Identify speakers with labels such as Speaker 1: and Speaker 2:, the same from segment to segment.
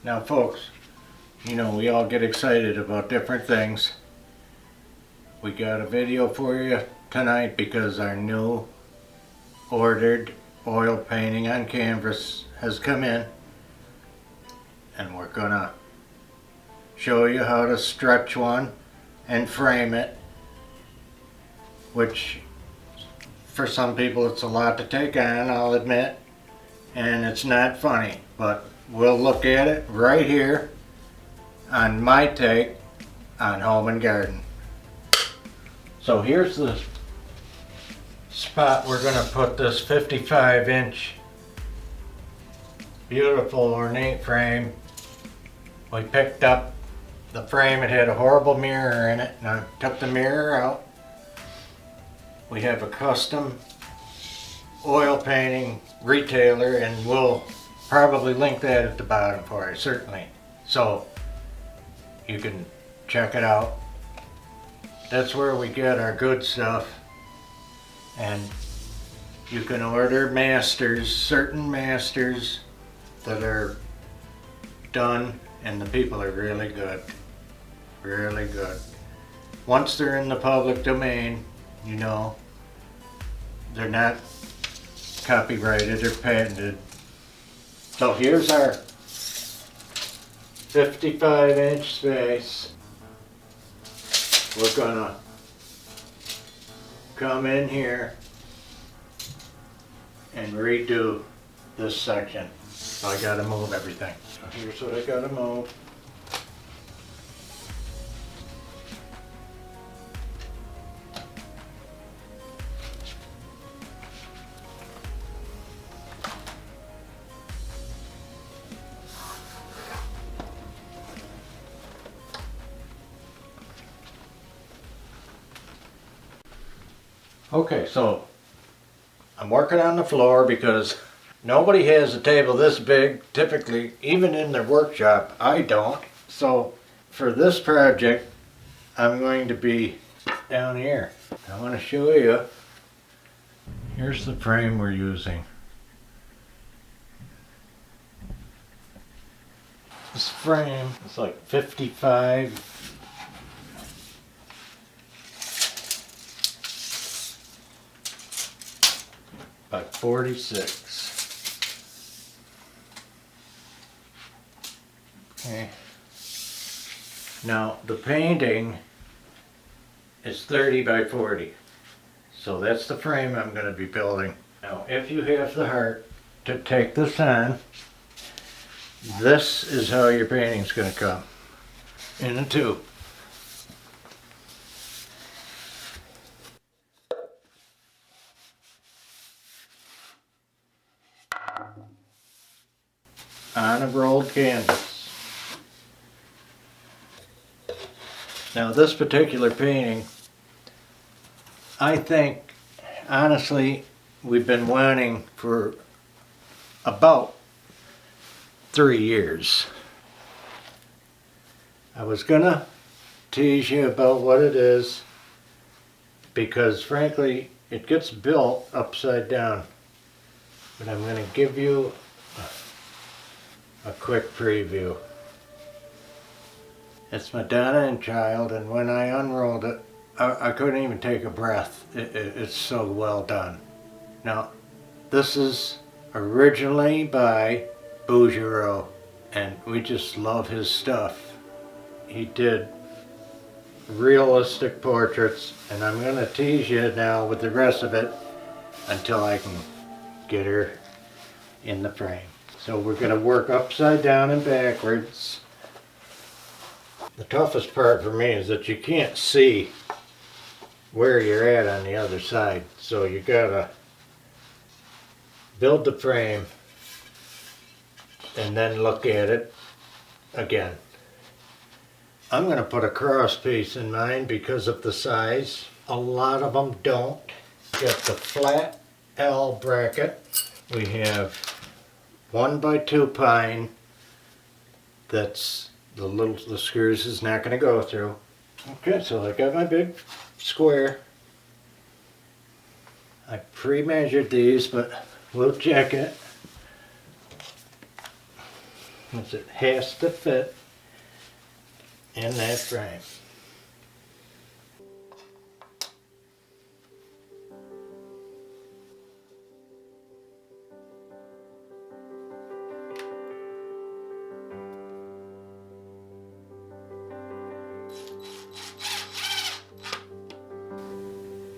Speaker 1: Now folks, you know we all get excited about different things. We got a video for you tonight because our new ordered oil painting on canvas has come in, and we're gonna show you how to stretch one and frame it, which for some people it's a lot to take on, I'll admit, and it's not funny, but we'll look at it right here on my take on home and garden. So here's the spot we're going to put this 55-inch beautiful ornate frame. We picked up the frame, it had a horrible mirror in it, and I took the mirror out. We have a custom oil painting retailer, and we'll probably link that at the bottom for you, certainly. So you can check it out. That's where we get our good stuff. And you can order masters, certain masters that are done, and the people are really good. Really good. Once they're in the public domain, you know, they're not copyrighted or patented. So here's our 55-inch space. We're gonna come in here and redo this section. So I gotta move everything. So here's what I gotta move. Okay, so I'm working on the floor because nobody has a table this big, typically, even in their workshop. I don't. So for this project, I'm going to be down here. I want to show you. Here's the frame we're using. This frame is like 55 by 46. Okay. Now the painting is 30 by 40. So that's the frame I'm going to be building. Now if you have the heart to take this on, this is how your painting's going to come. In a tube. On a rolled canvas. Now this particular painting, I think, honestly, we've been wanting for about 3 years. I was gonna tease you about what it is because frankly it gets built upside down, but I'm gonna give you a quick preview. It's Madonna and Child, and when I unrolled it, I couldn't even take a breath. It's so well done. Now, this is originally by Bouguereau, and we just love his stuff. He did realistic portraits, and I'm going to tease you now with the rest of it until I can get her in the frame. So we're going to work upside down and backwards. The toughest part for me is that you can't see where you're at on the other side. So you gotta build the frame and then look at it again. I'm going to put a cross piece in mine because of the size. A lot of them don't. Got the flat L bracket. We have 1x2 pine that's the screws is not going to go through. Okay, so I got my big square. I pre-measured these, but we'll check it. because it has to fit in that frame.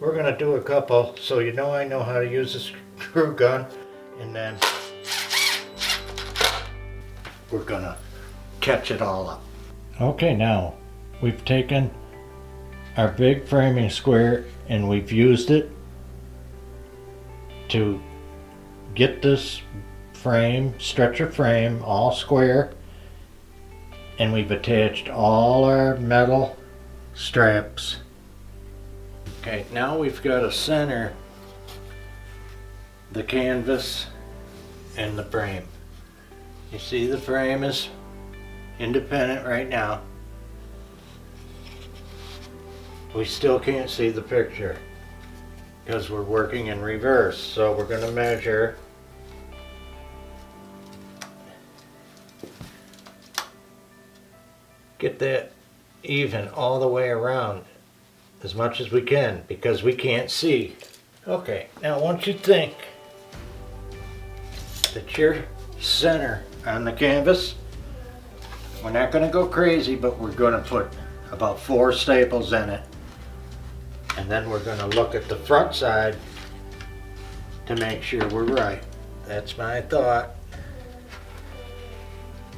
Speaker 1: We're going to do a couple, so you know I know how to use a screw gun, and then we're going to catch it all up. Okay, now we've taken our big framing square and we've used it to get this frame, stretcher frame, all square, and we've attached all our metal straps. Okay, now we've got to center the canvas and the frame. You see the frame is independent right now. We still can't see the picture because we're working in reverse. So we're going to measure get that even all the way around as much as we can because we can't see. Okay, now once you think that you're center on the canvas, we're not going to go crazy, but we're going to put about 4 staples in it, and then we're going to look at the front side to make sure we're right. That's my thought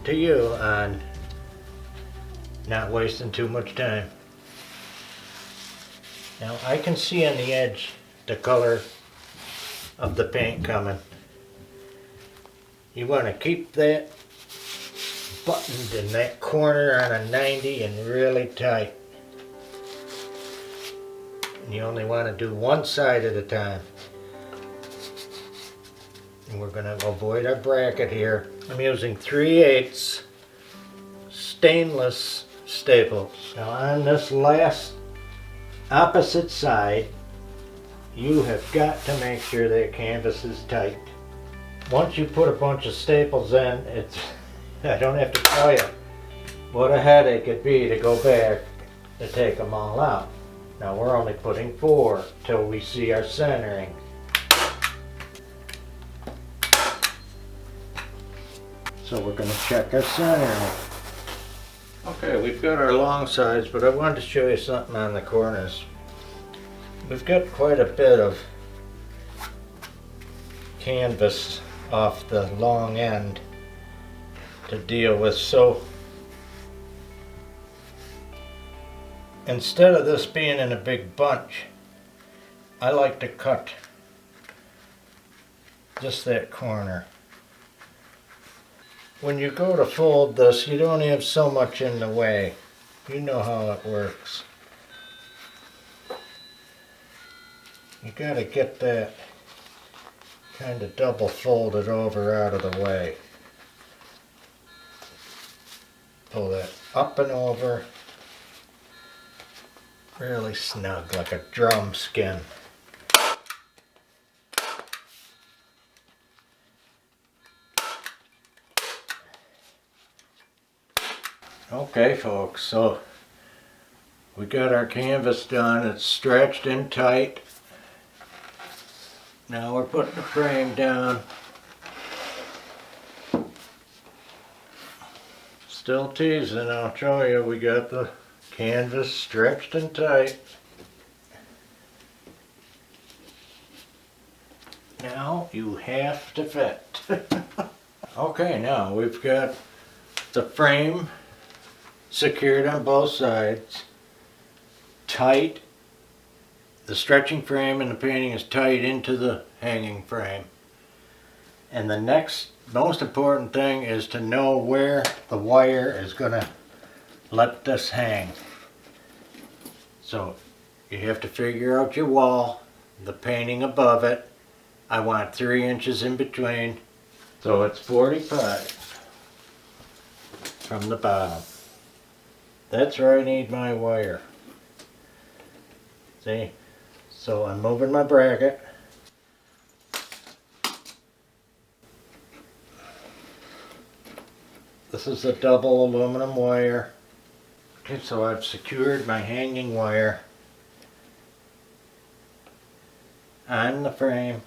Speaker 1: to you on not wasting too much time. Now I can see on the edge the color of the paint coming. You want to keep that buttoned in that corner on a 90 and really tight. And you only want to do one side at a time. And we're going to avoid our bracket here. I'm using 3/8 stainless staples. Now on this last opposite side, you have got to make sure that canvas is tight. Once you put a bunch of staples in, it's, I don't have to tell you what a headache it'd be to go back to take them all out. Now we're only putting 4 till we see our centering. So we're going to check our centering. Okay, we've got our long sides, but I wanted to show you something on the corners. We've got quite a bit of canvas off the long end to deal with, so instead of this being in a big bunch, I like to cut just that corner. When you go to fold this, you don't have so much in the way. You know how it works. You got to get that kind of double folded over out of the way. Pull that up and over really snug, like a drum skin. Okay folks, so we got our canvas done. It's stretched in tight. Now we're putting the frame down. Still teasing, I'll show you. We got the canvas stretched and tight. Now you have to fit. Okay, now we've got the frame secured on both sides, tight. The stretching frame and the painting is tight into the hanging frame. And the next most important thing is to know where the wire is going to let this hang. So you have to figure out your wall, the painting above it. I want 3 inches in between, so it's 45 from the bottom. That's where I need my wire. See? So I'm moving my bracket. This is a double aluminum wire. Okay, so I've secured my hanging wire on the frame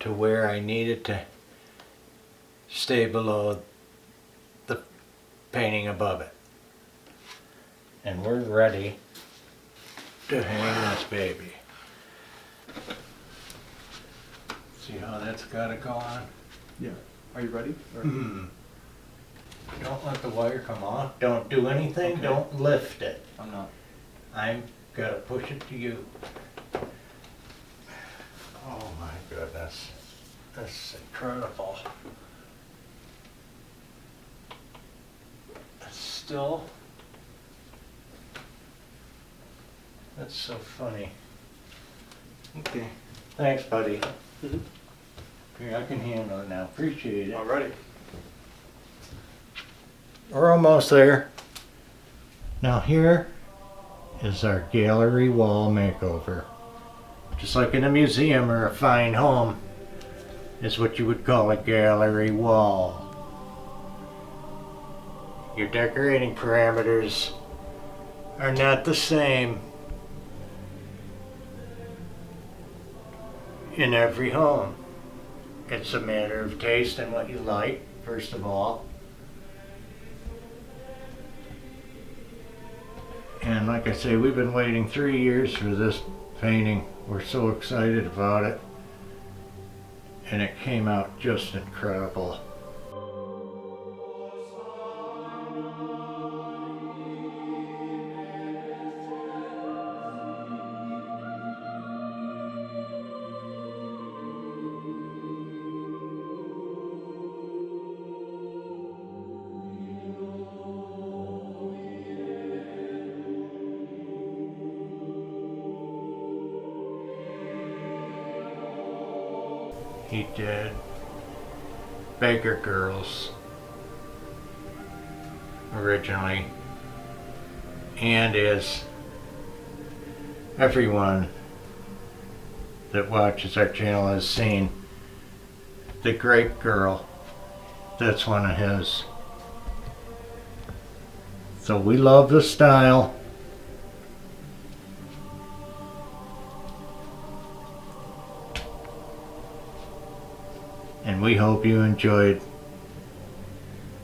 Speaker 1: to where I need it to stay below the painting above it. And we're ready to hang this baby. See how that's got to go on?
Speaker 2: Yeah. Are you ready? Or?
Speaker 1: Don't let the wire come off. Don't do anything.
Speaker 2: Okay.
Speaker 1: Don't lift it.
Speaker 2: I'm not.
Speaker 1: I'm got to push it to you. Oh my goodness. This is incredible. It's still... That's so funny. Okay. Thanks, buddy. Here, I can handle it now. Appreciate it.
Speaker 2: Alrighty.
Speaker 1: We're almost there. Now here is our gallery wall makeover. Just like in a museum or a fine home, is what you would call a gallery wall. Your decorating parameters are not the same in every home. It's a matter of taste and what you like, first of all. And like I say, we've been waiting 3 years for this painting. We're so excited about it. And it came out just incredible. He did Beggar Girls originally, and as everyone that watches our channel has seen, The Grape Girl, that's one of his. So we love the style. And we hope you enjoyed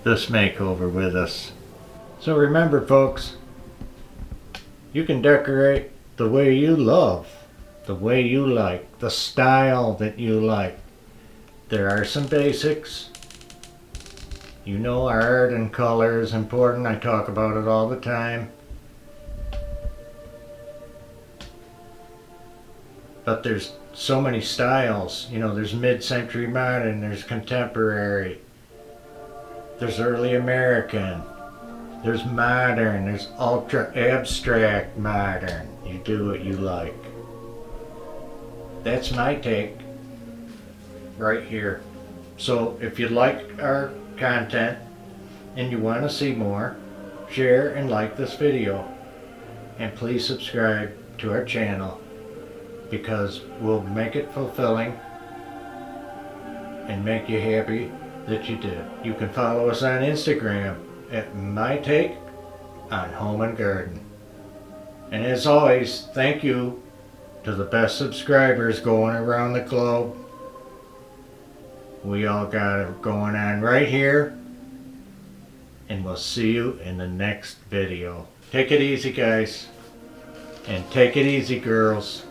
Speaker 1: this makeover with us. So remember, folks, you can decorate the way you love, the way you like, the style that you like. There are some basics. You know, art and color is important. I talk about it all the time. But there's so many styles. You know, there's mid-century modern, there's contemporary, there's early American, there's modern, there's ultra abstract modern. You do what you like. That's my take right here. So if you like our content and you want to see more, share and like this video, and please subscribe to our channel, because we'll make it fulfilling and make you happy that you did. You can follow us on Instagram at My Take on Home and Garden. And as always, thank you to the best subscribers going around the globe. We all got it going on right here. And we'll see you in the next video. Take it easy, guys. And take it easy, girls.